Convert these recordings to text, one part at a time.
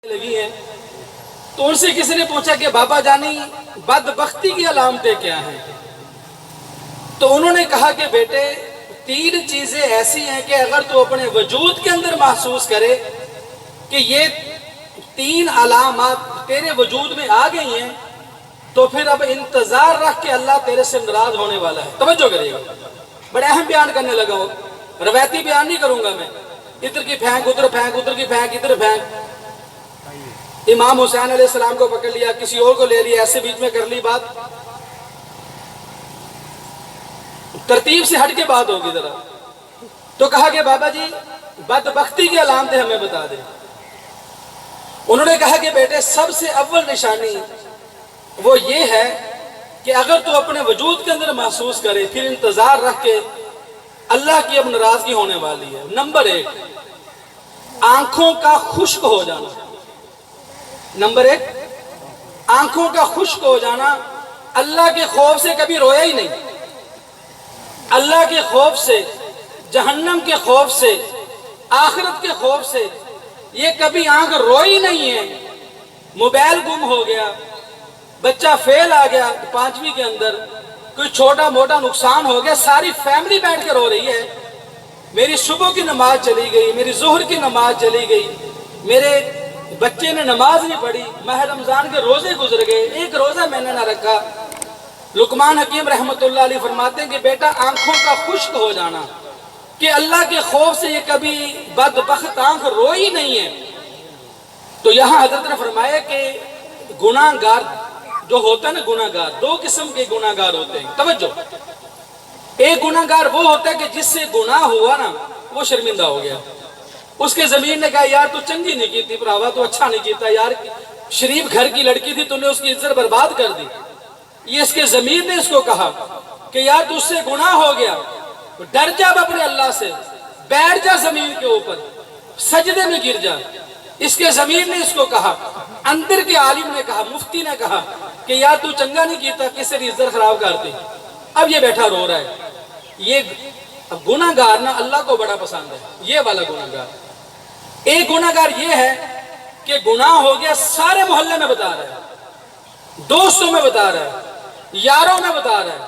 लगी हैं तो उनसे किसी ने पूछा कि बाबा जानी बदबख्ती की अलामतें क्या हैं। तो उन्होंने कहा कि बेटे तीन चीजें ऐसी हैं कि अगर तू अपने वजूद के अंदर महसूस करे कि ये तीन अलामत तेरे वजूद में आ गई हैं तो फिर अब इंतजार रख के अल्लाह तेरे से नाराज होने वाला है। तवज्जो करिएगा, बड़े अहम बयान करने लगा हूं, रवायती बयान नहीं करूंगा मैं। इधर की फेंक उधर फेंक, उधर की फेंक इधर फेंक। इमाम हुसैन अलैहिस्सलाम को पकड़ लिया, किसी और को ले लिया, ऐसे बीच में कर ली बात, तरतीब से हट के बात होगी जरा। तो कहा कि बाबा जी बदबख्ती की अलामतें हमें बता दे। उन्होंने कहा कि बेटे सबसे अव्वल निशानी वो ये है कि अगर तू अपने वजूद के अंदर महसूस करे फिर इंतजार रख के अल्लाह की अब नाराजगी होने वाली है। नंबर एक, आंखों का खुश्क हो जाना। नंबर एक, आंखों का खुश्क हो जाना। अल्लाह के खौफ से कभी रोया ही नहीं, अल्लाह के खौफ से, जहन्नम के खौफ से, आखिरत के खौफ से ये कभी आंख रोई नहीं है। मोबाइल गुम हो गया, बच्चा फेल आ गया 5वीं के अंदर, कोई छोटा मोटा नुकसान हो गया, सारी फैमिली बैठ कर रो रही है, मेरी सुबह की नमाज चली गई, मेरी जोहर की नमाज चली गई, मेरे बच्चे ने नमाज नहीं पढ़ी, माह रमजान के रोजे गुजर गए, एक रोजा मैंने ना रखा। लुकमान हकीम रहमतुल्लाह अलैह फरमाते हैं कि बेटा आंखों का खुश्क हो जाना, कि अल्लाह के खौफ से ये कभी बदबख्त आंख रोई नहीं है। तो यहाँ हजरत ने फरमाया कि गुनाहगार जो होता है ना, गुनाहगार दो किस्म के गुनाहगार होते हैं। तवज्जो, एक गुनाहगार वो होता है कि जिससे गुनाह हुआ ना वो शर्मिंदा हो गया, उसके जमीन ने कहा यार तू चंगी नहीं की थी भरावा, तू अच्छा नहीं कीता यार, शरीफ घर की लड़की थी, तूने उसकी इज्जत बर्बाद कर दी। ये इसके जमीन ने इसको कहा कि यार तुझसे गुनाह हो गया, डर जा अपने अल्लाह से, बैठ जा जमीन के ऊपर, सजदे में गिर जा। इसके जमीन ने इसको कहा, अंदर के आलिम ने कहा, मुफ्ती ने कहा कि यार तू चंगा नहीं कीता, किसी की इज्जत खराब कर दी। अब ये बैठा रो रहा है। ये गुनाहगार ना अल्लाह को बड़ा पसंद है, ये वाला गुनाहगार। एक गुनाहगार ये है कि गुनाह हो गया, सारे मोहल्ले में बता रहा है, दोस्तों में बता रहा है, यारों में बता रहा है,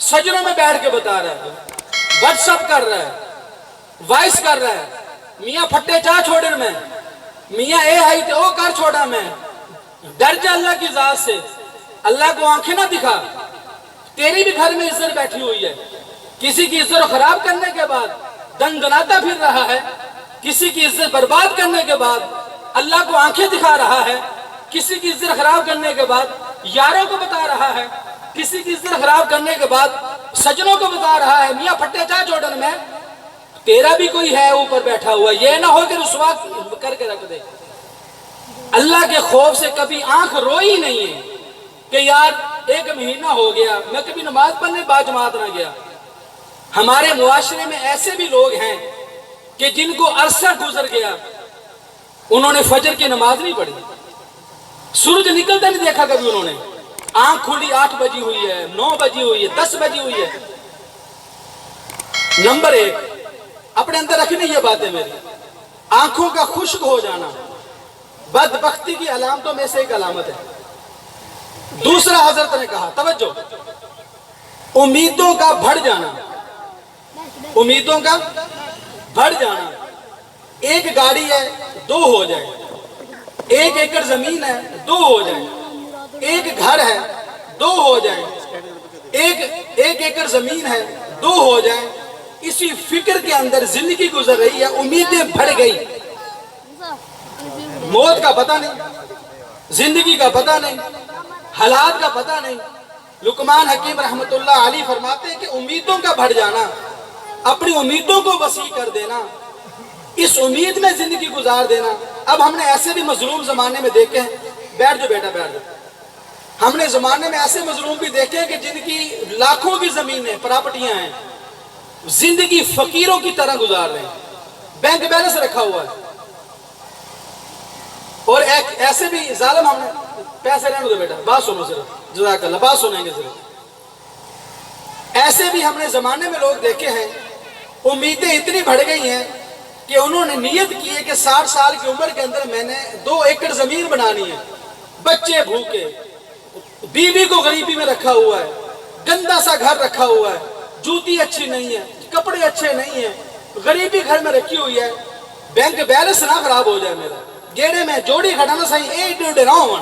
सजनों में बैठ के बता रहा है, व्हाट्सएप कर रहा है, वॉइस कर रहा है, मियाँ फट्टे चाह छोड़ में, मियाँ ए आई तो ओ कर छोड़ा मैं। डर जा अल्लाह की जात से, अल्लाह को आंखें ना दिखा, तेरी भी घर में इज्जत बैठी हुई है, किसी की इज्जत खराब करने के बाद दंदनाता फिर रहा है, किसी की इज्जत बर्बाद करने के बाद अल्लाह को आंखें दिखा रहा है, किसी की इज्जत खराब करने के बाद यारों को बता रहा है, किसी की इज्जत खराब करने के बाद सजनों को बता रहा है, मियाँ फट्टे चाह जोड़न में तेरा भी कोई है ऊपर बैठा हुआ, ये ना हो कि रुसवा करके रख दे। अल्लाह के खौफ से कभी आंख रोई नहीं है कि यार एक महीना हो गया मैं कभी नमाज पढ़ने बाजमात ना गया। हमारे मुआशरे में ऐसे भी लोग हैं कि जिनको अरसा गुजर गया, उन्होंने फजर की नमाज नहीं पढ़ी, सूरज निकलता नहीं देखा कभी उन्होंने, आंख खुली 8 बजी हुई है, 9 बजी हुई है, 10 बजी हुई है। नंबर एक, अपने अंदर रखनी ये बातें मेरी, आंखों का खुश्क हो जाना बदबख्ती की अलामतों में से एक अलामत है। दूसरा हजरत ने कहा, तवज्जो, उम्मीदों का बढ़ जाना, उम्मीदों का बढ़ जाना। एक गाड़ी है 2 हो जाए, 1 एकड़ जमीन है 2 हो जाए, एक घर है 2 हो जाए, एक एकड़ जमीन है 2 हो जाए। इसी फिक्र के अंदर जिंदगी गुजर रही है, उम्मीदें बढ़ गई, मौत का पता नहीं, जिंदगी का पता नहीं, हालात का पता नहीं। लुकमान हकीम रहमतुल्लाह अलैह फरमाते हैं कि उम्मीदों का बढ़ जाना, अपनी उम्मीदों को वसी कर देना, इस उम्मीद में जिंदगी गुजार देना। अब हमने ऐसे भी मजलूम जमाने में देखे हैं, बैठ जाओ बेटा बैठ जाओ, हमने जमाने में ऐसे मजलूम भी देखे हैं कि जिनकी लाखों की जमीनें प्रॉपर्टियां हैं, जिंदगी फकीरों की तरह गुजार रहे हैं, बैंक बैलेंस रखा हुआ है। और एक ऐसे भी जालिम, हमने पैसे रहने दो बेटा, बात सुनो सिर्फ, जज़ाकल्लाह, बात सुनेंगे सिर्फ। ऐसे भी हमने जमाने में लोग देखे हैं, उम्मीदें इतनी बढ़ गई हैं کہ انہوں نے نیت کی ہے کہ 60 سال کی عمر کے اندر میں نے 2 ایکڑ زمین بنانی ہے، بچے بھوکے، بیوی کو غریبی میں رکھا ہوا ہے، گندا سا گھر رکھا ہوا ہے، جوتی اچھی نہیں ہے، کپڑے اچھے نہیں ہیں، غریبی گھر میں رکھی ہوئی ہے، بینک بیلنس نہ خراب ہو جائے میرا، گیڑے میں جوڑی کھڑانا صحیح ایک ڈیڑھ راؤں۔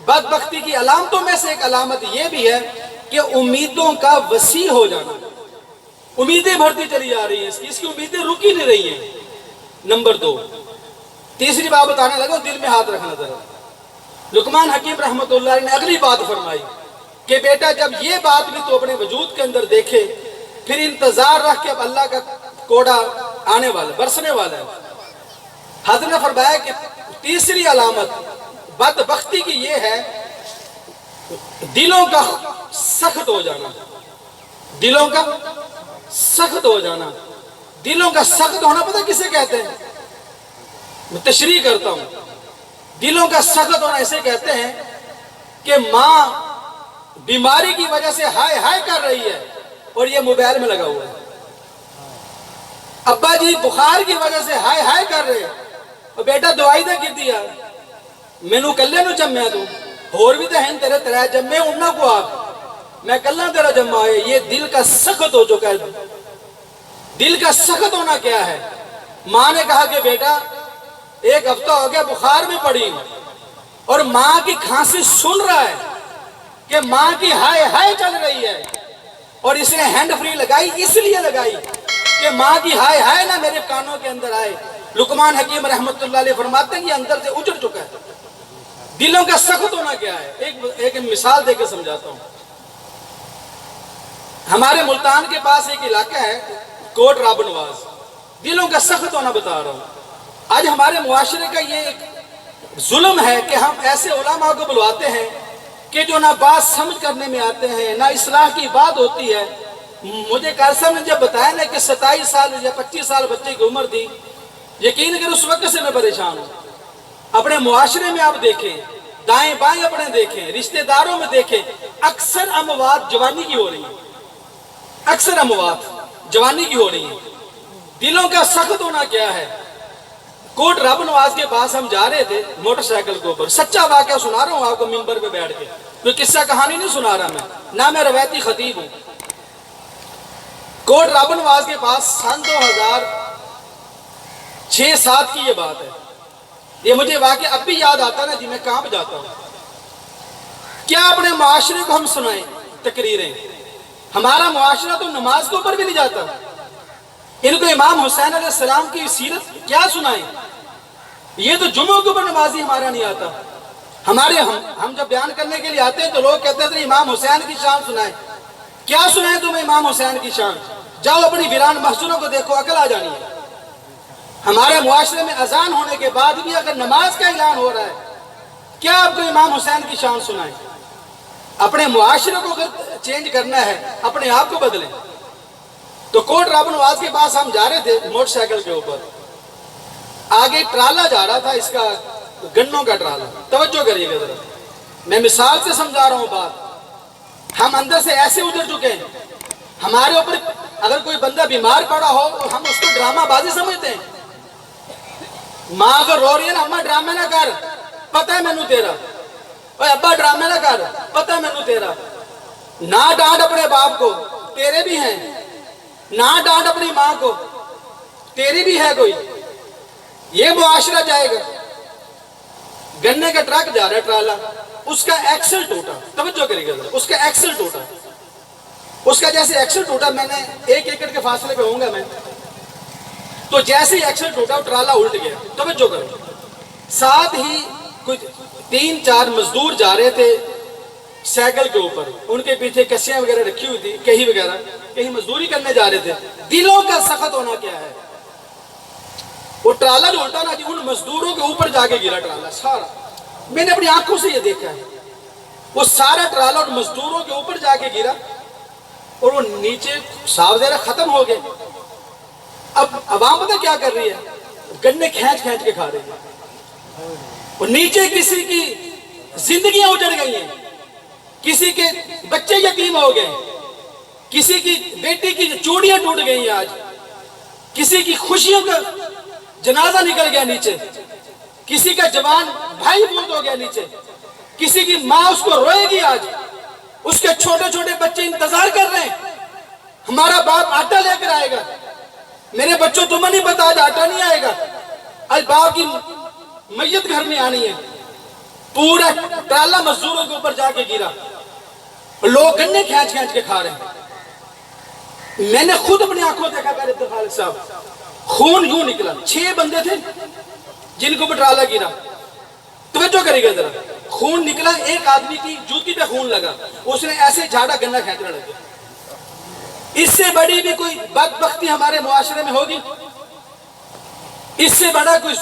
بدبختی کی علامتوں میں سے ایک علامت یہ بھی ہے کہ امیدوں کا وسیع ہو جانا، امیدیں بڑھتی چلی جا رہی ہیں، اس کی امیدیں رکی نہیں رہی ہیں۔ نمبر 2، تیسری بات بتانے لگا، دل میں ہاتھ رکھنا ذرا۔ لقمان حکیم رحمۃ اللہ علیہ نے اگلی بات فرمائی کہ بیٹا جب یہ بات بھی تو اپنے وجود کے اندر دیکھے، پھر انتظار رکھ کے اب اللہ کا کوڑا آنے والا، برسنے والا ہے۔ حضرت نے فرمایا کہ تیسری علامت بدبختی کی یہ ہے دلوں کا سخت ہو جانا، دلوں کا سخت ہو جانا۔ دلوں کا سخت ہونا پتہ کسے کہتے ہیں؟ میں تشریح کرتا ہوں۔ دلوں کا سخت ہونا اسے کہتے ہیں کہ ماں بیماری کی وجہ سے ہائے ہائے کر رہی ہے اور یہ موبائل میں لگا ہوا ہے، ابا جی بخار کی وجہ سے ہائے ہائے کر رہے اور بیٹا دوائی دے کی دیا، مینو کلے نو جمیا تو اور بھی تو ہیں تیرے ترے جمے انہاں کو آپ، میں کلہ تیرا جمع ہے۔ یہ دل کا سخت ہو چکا ہے۔ دل کا سخت ہونا کیا ہے؟ ماں نے کہا کہ بیٹا 1 ہفتہ ہو گیا بخار میں پڑی اور ماں کی کھانسی سن رہا ہے کہ ماں کی ہائے ہائے چل رہی ہے، اور اس نے ہینڈ فری لگائی، اس لیے لگائی کہ ماں کی ہائے ہائے نہ میرے کانوں کے اندر آئے۔ لقمان حکیم رحمت اللہ علیہ فرماتے ہیں یہ اندر سے اجڑ چکا ہے۔ دلوں کا سخت ہونا کیا ہے؟ ایک مثال دے کے سمجھاتا ہوں۔ ہمارے ملتان کے پاس ایک علاقہ ہے کوٹ راب نواز، دلوں کا سخت ہونا بتا رہا ہوں۔ آج ہمارے معاشرے کا یہ ایک ظلم ہے کہ ہم ایسے علماء کو بلواتے ہیں کہ جو نہ بات سمجھ کرنے میں آتے ہیں، نہ اصلاح کی بات ہوتی ہے۔ مجھے قاسم نے جب بتایا نا کہ 27 سال یا 25 سال بچے کی عمر تھی، یقین کریں اس وقت سے میں پریشان ہوں۔ اپنے معاشرے میں آپ دیکھیں، دائیں بائیں اپنے دیکھیں، رشتہ داروں میں دیکھیں، اکثر اموات جوانی کی ہو رہی ہیں، اکثر اموات جوانی کی ہو رہی ہیں۔ دلوں کا سخت ہونا کیا ہے؟ کوٹ رب نواز کے پاس ہم جا رہے تھے موٹر سائیکل کے اوپر، سچا واقعہ سنا رہا ہوں آپ کو ممبر پہ بیٹھ کے، کوئی قصہ کہانی نہیں سنا رہا میں، نہ میں روایتی خطیب ہوں۔ کوٹ رب نواز کے پاس سن 2006-07 کی یہ بات ہے۔ یہ مجھے واقعہ اب بھی یاد آتا نا جی، میں کہاں پہ جاتا ہوں۔ کیا اپنے معاشرے کو ہم سنائیں تقریریں؟ ہمارا معاشرہ تو نماز کے اوپر بھی نہیں جاتا۔ ان کو امام حسین علیہ السلام کی سیرت کیا سنائیں؟ یہ تو جمعہ کے اوپر نمازی ہمارا نہیں آتا۔ ہم جب بیان کرنے کے لیے آتے ہیں تو لوگ کہتے ہیں امام حسین کی شان سنائیں۔ کیا سنائیں تمہیں امام حسین کی شان؟ جاؤ اپنی ویران مسجدوں کو دیکھو، عقل آ جانی ہے۔ ہمارے معاشرے میں اذان ہونے کے بعد بھی اگر نماز کا اعلان ہو رہا ہے، کیا آپ کو امام حسین کی شان سنائیں؟ اپنے معاشرے کو اگر چینج کرنا ہے اپنے آپ کو بدلیں۔ تو کوٹ راب نواز کے پاس ہم جا رہے تھے موٹر سائیکل کے اوپر، آگے ٹرالا جا رہا تھا، اس کا گنوں کا ٹرالا، توجہ کریے گا ذرا، میں مثال سے سمجھا رہا ہوں بات۔ ہم اندر سے ایسے اجڑ چکے ہیں، ہمارے اوپر اگر کوئی بندہ بیمار پڑا ہو تو ہم اس کو ڈرامہ بازی سمجھتے ہیں۔ ماں اگر رو رہی ہے نا، اماں ڈرامے نہ کر، پتہ ہے مینوں تیرا، اوے ابا ڈرامے نہ کر، پتہ ہے مینوں تیرا۔ نہ ڈانٹ اپنے باپ کو، تیرے بھی ہیں۔ نہ ڈانٹ اپنی ماں کو، تیری بھی ہے کوئی۔ یہ معاشرہ جائے گا۔ گنے کا ٹرک جا رہا ہے ٹرالا، اس کا ایکسل ٹوٹا، توجہ کرے گا ذرا، اس کا ایکسل ٹوٹا، اس کا جیسے ایکسل ٹوٹا، میں نے 1 ایکڑ کے فاصلے پہ ہوں گا میں، تو جیسے ہی ایکسل ٹوٹا ٹرالا الٹ گیا، توجہ کرو۔ ساتھ ہی کچھ 3-4 مزدور جا رہے تھے سائیکل کے اوپر، ان کے پیچھے کسیاں وغیرہ رکھی ہوئی تھی، کہیں وغیرہ، کہیں مزدوری کرنے جا رہے تھے۔ دلوں کا سخت ہونا کیا ہے؟ وہ ٹرالا جو الٹا نا جی، ان مزدوروں کے اوپر جا کے گرا ٹرالا سارا، میں نے اپنی آنکھوں سے یہ دیکھا ہے۔ وہ سارا ٹرالا ان مزدوروں کے اوپر جا کے گرا اور وہ نیچے صاف ظاہر ختم ہو گئے۔ اب عوام پتہ کیا کر رہی ہے؟ گنے کھینچ کھینچ کے کھا رہی ہے۔ اور نیچے کسی کی زندگیاں اجڑ گئی ہیں، کسی کے بچے یتیم ہو گئے، کسی کی بیٹی کی چوڑیاں ٹوٹ گئی ہیں، آج کسی کی خوشیوں کا जनाजा निकल गया नीचे, किसी का जवान भाई फौत हो गया नीचे, किसी की माँ उसको रोएगी आज, उसके छोटे छोटे बच्चे इंतजार कर रहे हैं हमारा बाप आटा लेकर आएगा। मेरे बच्चों तुम्हें नहीं पता आज आटा नहीं आएगा, आज बाप की मैयत घर में आनी है। पूरा ट्राला मजदूरों के ऊपर जाके गिरा, लोग गन्ने खींच खींच के खा रहे हैं। मैंने खुद अपनी आंखों देखा मेरे अब्दुल खालिक साहब, खून यूं निकला। 6 बंदे थे जिनको ऊपर ट्राला गिरा, तवज्जो करेगा जरा, खून निकला, एक आदमी की जूती पे खून लगा, उसने ऐसे झाड़ा गन्ना खींचने लगा। इससे बड़ी भी कोई बदबख्ती हमारे मुआशरे में होगी? इससे बड़ा कोई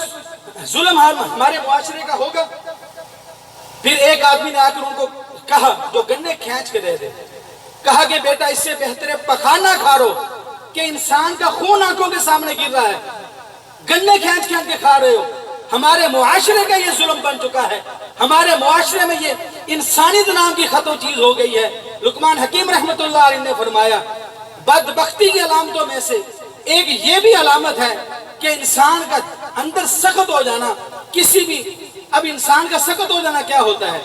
जुल्म हमारे मुआशरे का होगा? फिर एक आदमी ने आकर उनको कहा, जो गन्ने खींच के दे दे, कहा कि बेटा इससे बेहतर है पखाना खा रो कि इंसान का खून आंखों के सामने गिर रहा है, गन्ने खींच खींच के खा रहे हो। हमारे मुआशरे का ये जुल्म बन चुका है, हमारे मुआशरे में ये इंसानियत नाम की खतो चीज हो गई है। लुकमान हकीम रहमतुल्लाह अलैह ने फरमाया, बदबख्ती की अलामतों में से एक ये भी अलामत है कि इंसान का अंदर सख्त हो जाना, किसी भी, अब इंसान का सख्त हो जाना क्या होता है?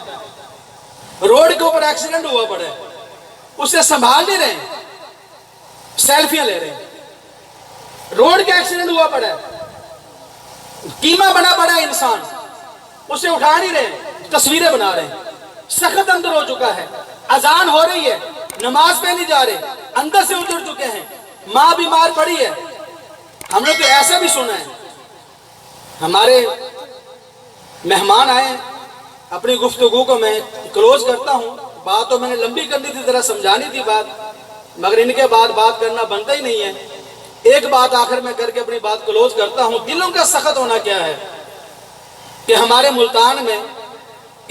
रोड के ऊपर एक्सीडेंट हुआ पड़ा है, उसे संभाल नहीं रहे, सेल्फियां ले रहे हैं। रोड का एक्सीडेंट हुआ पड़ा है, कीमा बना पड़ा है इंसान, उसे उठा नहीं रहे, तस्वीरें बना रहे हैं। सख्त अंदर हो चुका है, अजान हो रही है, नमाज पे नहीं जा रहे, अंदर से उतर चुके हैं। माँ बीमार पड़ी है, हमने तो ऐसा भी सुना है, हमारे मेहमान आए, अपनी गुफ्तगू को मैं क्लोज करता हूँ। बात तो मैंने लंबी करनी थी, जरा समझानी थी बात, मगर इनके बाद बात करना बनता ही नहीं है। एक बात आखिर में करके अपनी बात क्लोज करता हूँ। दिलों का सख्त होना क्या है कि हमारे मुल्तान में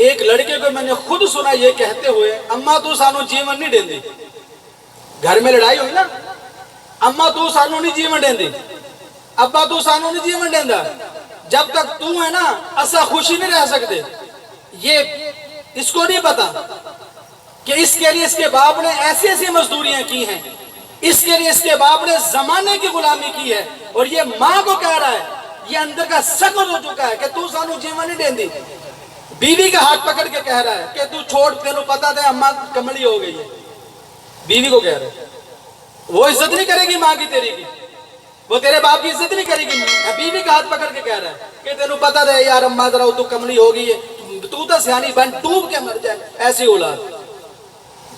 एक लड़के को मैंने खुद सुना ये कहते हुए, अम्मा तू सानू जीवन नहीं देंदी। घर में लड़ाई हुई ना, अम्मा तू सानू नहीं जीवन देंदी, अब्बा तू सानू नहीं जीवन देंदा, जब तक तू है ना असा खुशी नहीं रह सकते। ये इसको नहीं पता कि इसके लिए इसके बाप ने ऐसी ऐसी मजदूरियां की हैं, इसके लिए इसके बाप ने जमाने की गुलामी की है, और ये माँ को कह रहा है, ये अंदर का सख्त हो चुका है कि तू सानू जीवन नहीं देंदी। बीवी का हाथ पकड़ के कह रहा है कि तू छोड़, तेनू पता था अम्मा कमली हो गई है। बीवी को कह रहे हैं, वो इज्जत नहीं करेगी माँ की तेरी की, वो तेरे बाप की इज्जत नहीं करेगी। बीवी का हाथ पकड़ के कह रहा है कि तेनू पता था यार अम्मा जरा तू कमली हो गई है, तू तो सियानी बन, डूब के मर जाए, ऐसी औलाद।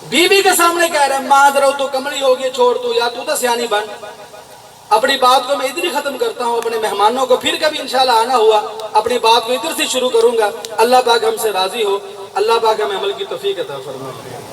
बीवी के सामने कह रहा है, माँ जरा तू कमली हो गई, छोड़ तू यार, तू तो सियानी बन। अपनी बात को मैं इधर ही खत्म करता हूँ। अपने मेहमानों को फिर कभी इंशाल्लाह आना हुआ, अपनी बात को इधर से शुरू करूंगा। अल्लाह पाक हमसे राजी हो, अल्लाह पाक हमें अमल की तौफीक अता फरमाए।